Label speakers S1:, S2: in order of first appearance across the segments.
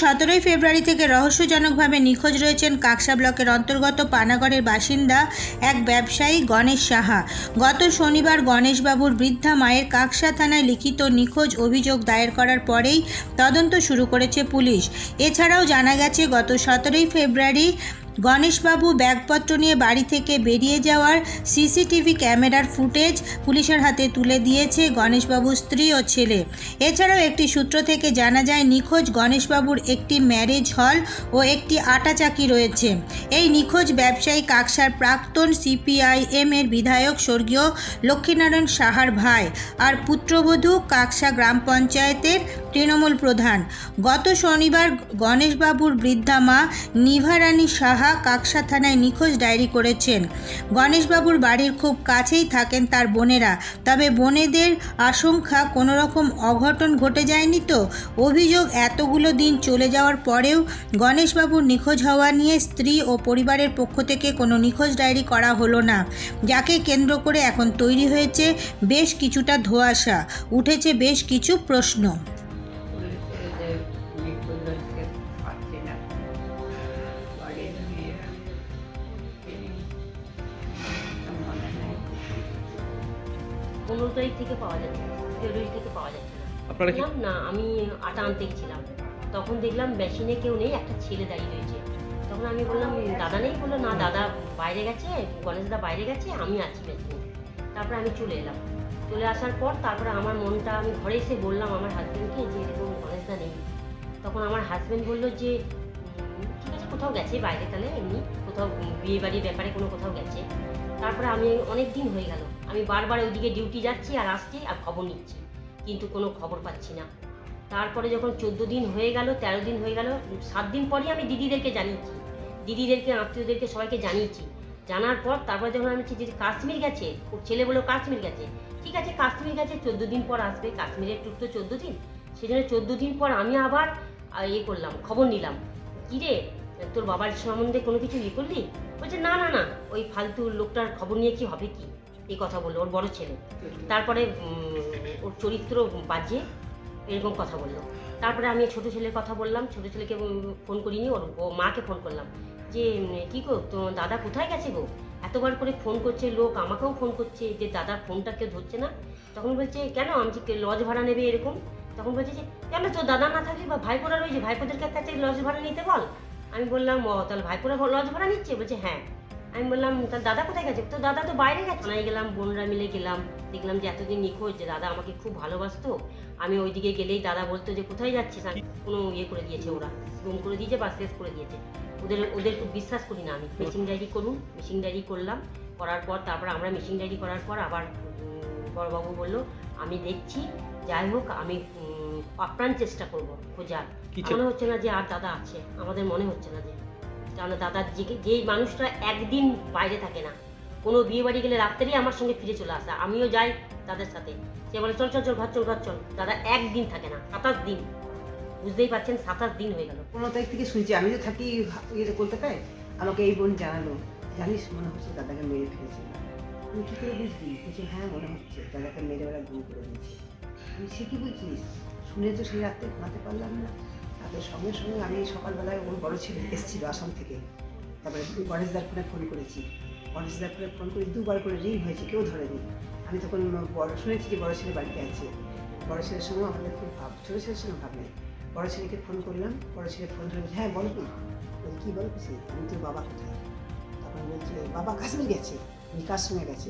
S1: 17 ফেব্রুয়ারি থেকে রহস্যজনকভাবে নিখোঁজ রয়েছেন কাকসা ব্লকের অন্তর্গত পানাগড়ের বাসিন্দা এক ব্যবসায়ী গণেশ সাহা। গত শনিবার গণেশবাবুর বৃদ্ধা মায়ের কাকসা থানায় লিখিত নিখোঁজ অভিযোগ দায়ের করার পরেই তদন্ত শুরু করেছে পুলিশ। এছাড়াও জানা গেছে গত 17 ফেব্রুয়ারি গণেশবাবু ব্যাগপত্র নিয়ে বাড়ি থেকে বেরিয়ে যাওয়ার সিসিটিভি ক্যামেরার ফুটেজ পুলিশের হাতে তুলে দিয়েছে গণেশবাবুর স্ত্রী ও ছেলে। এছাড়াও একটি সূত্র থেকে জানা যায় নিখোঁজ গণেশবাবুর একটি ম্যারেজ হল ও একটি আটা চাকি রয়েছে। এই নিখোঁজ ব্যবসায়ী কাকসার প্রাক্তন CPIM এর বিধায়ক স্বর্গীয় লক্ষ্মীনারায়ণ সাহার ভাই আর পুত্রবধূ কাকসা গ্রাম পঞ্চায়েতের তৃণমূল প্রধান। গত শনিবার গণেশবাবুর বৃদ্ধা মা নিভারানী সাহা কাকসা থানায় নিখোঁজ ডায়েরি করেছেন। গণেশবাবুর বাড়ির খুব কাছেই থাকেন তার বোনেরা, তবে বোনেদের আশঙ্কা কোনো রকম অঘটন ঘটে যায়নি তো। অভিযোগ এতগুলো দিন চলে যাওয়ার পরেও গণেশবাবুর নিখোঁজ হওয়া নিয়ে স্ত্রী ও পরিবারের পক্ষ থেকে কোনো নিখোঁজ ডায়েরি করা হলো না, যাকে কেন্দ্র করে এখন তৈরি হয়েছে বেশ কিছুটা ধোঁয়াশা, উঠেছে বেশ কিছু প্রশ্ন।
S2: পনেরো তারিখ থেকে পাওয়া যাচ্ছে, ফেব্রুয়ারি থেকে পাওয়া যাচ্ছে না। আমি আটা আনতে গেছিলাম, তখন দেখলাম মেশিনে কেউ নেই, একটা ছেলে দাঁড়িয়ে রয়েছে। তখন আমি বললাম দাদা নেই, বললো না দাদা বাইরে গেছে, গণেশদা বাইরে গেছে, আমি আছি মেশিনে। তারপরে আমি চলে এলাম। চলে আসার পর তারপরে আমার মনটা, আমি ঘরে এসে বললাম আমার হাজব্যান্ডকে যে এরকম গণেশদা নেই। তখন আমার হাজব্যান্ড বললো যে ঠিক আছে কোথাও গেছে বাইরে, তাহলে এমনি কোথাও বিয়ে বাড়ির ব্যাপারে কোথাও গেছে। তারপরে আমি অনেক দিন হয়ে গেল, আমি বারবার ওইদিকে ডিউটি যাচ্ছি আর আসছি আর খবর নিচ্ছি, কিন্তু কোনো খবর পাচ্ছি না। তারপরে যখন 14 দিন হয়ে গেল, 13 দিন হয়ে গেল, 7 দিন পরই আমি দিদিদেরকে জানিয়েছি, দিদিদেরকে আত্মীয়দেরকে সবাইকে জানিয়েছি। জানার পর তারপরে যখন আমি যে কাশ্মীর গেছে, ওর ছেলে বললো কাশ্মীর গেছে, ঠিক আছে কাশ্মীর গেছে, 14 দিন পর আসবে, কাশ্মীরের ট্যুর তো 14 দিন, সেই জন্য 14 দিন পর আমি আবার করলাম, খবর নিলাম, কী রে তোর বাবার সম্বন্ধে কোনো কিছু করলি? বলছে না না না, ওই ফালতু লোকটার খবর নিয়ে কি হবে, কি এই কথা বললো ওর বড় ছেলে। তারপরে ওর চরিত্র বাজে, এরকম কথা বললো। তারপরে আমি ছোটো ছেলের কথা বললাম, ছোটো ছেলেকে ফোন করিনি, ওর মাকে ফোন করলাম যে কী গো তোমার দাদা কোথায় গেছে গো, এতবার করে ফোন করছে লোক, আমাকেও ফোন করছে যে দাদার ফোনটা কেউ ধরছে না। তখন বলছে কেন, আমি যে লজ ভাড়া নেবে এরকম। তখন বলছে যে কেন তোর দাদা না থাকলে বা ভাইপোরা রয়েছে, ভাইপোদের কাছে লজ ভাড়া নিতে বল। আমি বললাম ও তাহলে ভাইপোরা লজ ভাড়া নিচ্ছে? বলছে হ্যাঁ। আমি বললাম তার দাদা কোথায় গেছে? তো দাদা তো বাইরে গেছে। থানায় গেলাম, বোনরা মিলে গেলাম, দেখলাম যে এতদিন নিখোঁজ, যে দাদা আমাকে খুব ভালোবাসতো, আমি ওইদিকে গেলেই দাদা বলতো যে কোথায় যাচ্ছিস, কোনো করে দিয়েছে, ওরা রুম করে দিয়েছে বা শেষ করে দিয়েছে। ওদের খুব বিশ্বাস করি না আমি। মিসিং ডায়েরি করুন, মিসিং ডায়েরি করলাম, করার পর তারপর আমরা মিসিং ডায়েরি করার পর আবার বড়বাবু বললো আমি দেখছি, যাই হোক আমি আপ্রাণ চেষ্টা করবো খোঁজার। মনে হচ্ছে না যে আর দাদা আছে, আমাদের মনে হচ্ছে না যে, কারণ দাদার যেই মানুষটা একদিন বাইরে থাকে না, কোনো বিয়ে বাড়ি গেলে রাত্রেই আমার সঙ্গে ফিরে চলে আসে, আমিও যাই তাদের সাথে, সে বলে চল চল চল ঘর চল ঘর চল। দাদা একদিন থাকে না, 27 দিন, বুঝতেই পারছেন 27 দিন হয়ে গেল।
S3: 15 তারিখ থেকে শুনছি, আমি তো থাকি কলকাতায়, আমাকে এই বোন জানালো, জানিস মনে হচ্ছে দাদাকে মেরে ফেলেছে। তুমি কী করে বুঝলি? বলছি হ্যাঁ মনে হচ্ছে দাদাকে মেরে ওরা গুম করে দিয়েছে। আমি সে কী বলছিস? শুনে তো সেই রাত্রে ঘুমাতে পারলাম না। তারপরে সঙ্গে সঙ্গে আমি সকালবেলায় ওর বড় ছেলে এসেছিল আসাম থেকে, তারপরে গণেশদার ফোনে ফোন করেছি, গণেশদার ফোনে ফোন করে 2বার করে রিং হয়েছে, কেউ ধরেনি। আমি তখন শুনেছি যে বড় ছেলে বাড়িতে আছে, বড় ছেলের সঙ্গে আমাদের খুব ভাব, ছোটো ছেলের সঙ্গে ভাব নেই। বড় ছেলেকে ফোন করলাম, বড় ছেলে ফোন ধরে হ্যাঁ বলো কি? বলছি কী বলো কিছু, আমি তোর বাবা কোথায়? তখন বলছে বাবা কাশ্মীর গেছে। কার সঙ্গে গেছে?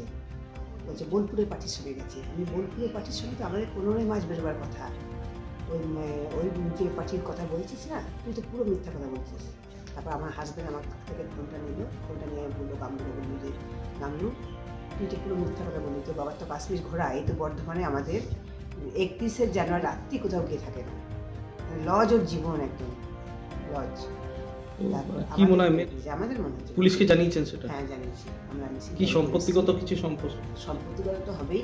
S3: বলছে বোলপুরের পার্টির সঙ্গে গেছে। আমি বোলপুরের পার্টির সঙ্গে তো আমাদের 15 মাস বেরোবার কথা, ওই যে পার্টির কথা বলছিস না, তুই তো পুরো মিথ্যা কথা বলছিস। তারপর আমার হাজব্যান্ড আমার থেকে ফোনটা নিল, ফোনটা নিয়ে বললো গামলুকে বললো যে গামলু তুই তো পুরো মিথ্যা কথা বললি, তোর বাবার তো কাশ্মীর ঘোরা, এই তো বর্ধমানে আমাদের 31শে জানুয়ারি রাত্রি কোথাও গিয়ে থাকে না, লজ ওর জীবন, একদম লজ।
S4: কি মনে হয়
S3: আমাদের মনে হচ্ছে
S4: পুলিশকে জানিয়েছেন সেটা?
S3: হ্যাঁ জানিয়েছি আমরা।
S4: কি সম্পত্তিগত কিছু সম্পত্তিগত
S3: তো হবেই,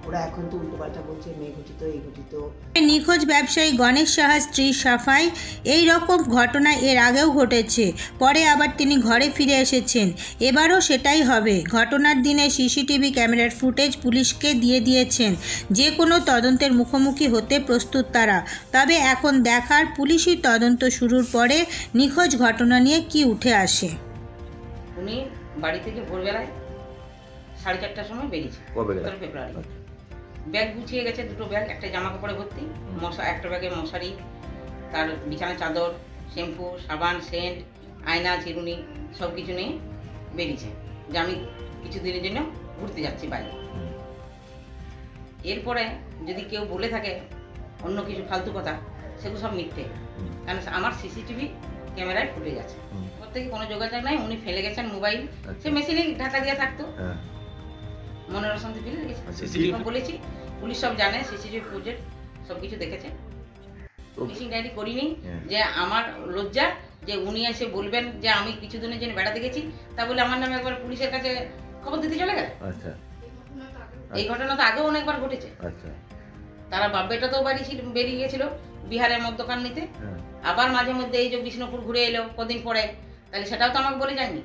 S3: ওরা এখন তো উল্টোপাল্টা বলছে মেয়ে ঘটিত এই ঘটিত।
S1: নিখোঁজ ব্যবসায়ী গণেশ সাহার স্ত্রী সাফাই এই রকম ঘটনা এর আগেও ঘটেছে, পরে আবার তিনি ঘরে ফিরে এসেছেন, এবারও সেটাই হবে। ঘটনার দিনে সিসিটিভি ক্যামেরার ফুটেজ পুলিশকে দিয়ে দিয়েছেন, যে কোনো তদন্তের মুখোমুখি হতে প্রস্তুত তারা। তবে এখন দেখার পুলিশি তদন্ত শুরুর পরে নিখোঁজ ঘটনা নিয়ে কি উঠে আসে।
S5: উনি বাড়ি থেকে ভোরবেলায় 4:30টার সময় বেরিয়েছে, 17 ফেব্রুয়ারি। ব্যাগ গুছিয়ে গেছে, 2টো ব্যাগ, একটা জামা কাপড়ে ভর্তি, একটা ব্যাগে মশারি, তার বিছানা চাদর, শ্যাম্পু, সাবান, সেন্ট, আয়না, চিরুনি সব কিছু নিয়ে বেরিয়েছে যে আমি কিছু দিনের জন্য ঘুরতে যাচ্ছি বাইরে। এরপরে যদি কেউ বলে থাকে অন্য কিছু ফালতু কথা, সেগুলো সব মিথ্যে, কারণ আমার সিসিটিভি ক্যামেরায় ফুটে গেছে। ওর থেকে কোনো যোগাযোগ নাই, উনি ফেলে গেছেন মোবাইল, সে মেশিনে ঢাকা দিয়ে থাকতো, মনের অশান্তি ফেলে গেছে। বলেছি পুলিশ সব জানে, সিসিটিভি ফুটেজ সব কিছু দেখেছে। মিসিং ডায়েরি করিনি, যে আমার লজ্জা যে উনি এসে বলবেন যে আমি কিছুদিনের জন্য বেড়াতে গেছি, তা বলে আমার নামে একবার পুলিশের কাছে খবর দিতে চলে গেল। এই ঘটনা তো আগেও অনেকবার ঘটেছে। তারা বাপ বেটা তো বেরিয়ে গেছিল বিহারের মধ্যকান নিতে, আবার মাঝে মধ্যে এই যে বিষ্ণুপুর ঘুরে এলো কদিন পরে, তাহলে সেটাও তো আমাকে বলে যায়নি।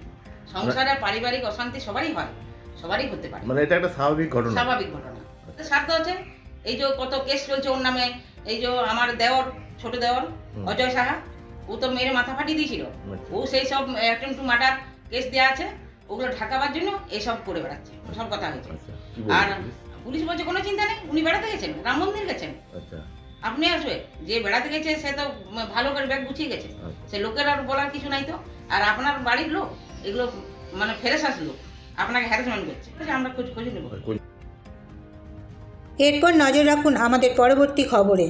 S5: সংসারে পারিবারিক অশান্তি সবারই হয়, সবারই হতে পারে,
S6: মানে এটা একটা স্বাভাবিক ঘটনা।
S5: স্বাভাবিক ঘটনা। স্বার্থ আছে, এই যে কত কেস চলছে ওর নামে, এই যে আমার দেওর, ছোট দেওর অজয় সাহা, ও তো মেরে মাথা ফাটিয়ে দিয়েছিল, ও সেই সব অ্যাটেম্পট টু মার্ডার কেস দেওয়া আছে, ওগুলো ঢাকাবার জন্য এইসব করে বেড়াচ্ছে, সব কথা হয়েছে। আর পুলিশ বলছে কোনো চিন্তা নেই, উনি বেড়াতে গেছেন, রাম মন্দির গেছেন, আপনি আসবে, যে বেড়াতে গেছে সে তো ভালো করে ব্যাগ গুছিয়ে গেছে, সে লোকের আর বলার কিছু নাই তো। আর আপনার বাড়ির লোক এগুলো মানে ফেরেস আসলো, আপনাকে হ্যারাসমেন্ট করছে, আমরা খোঁজ নেব।
S1: এরপর নজর রাখুন আমাদের পরবর্তী খবরে।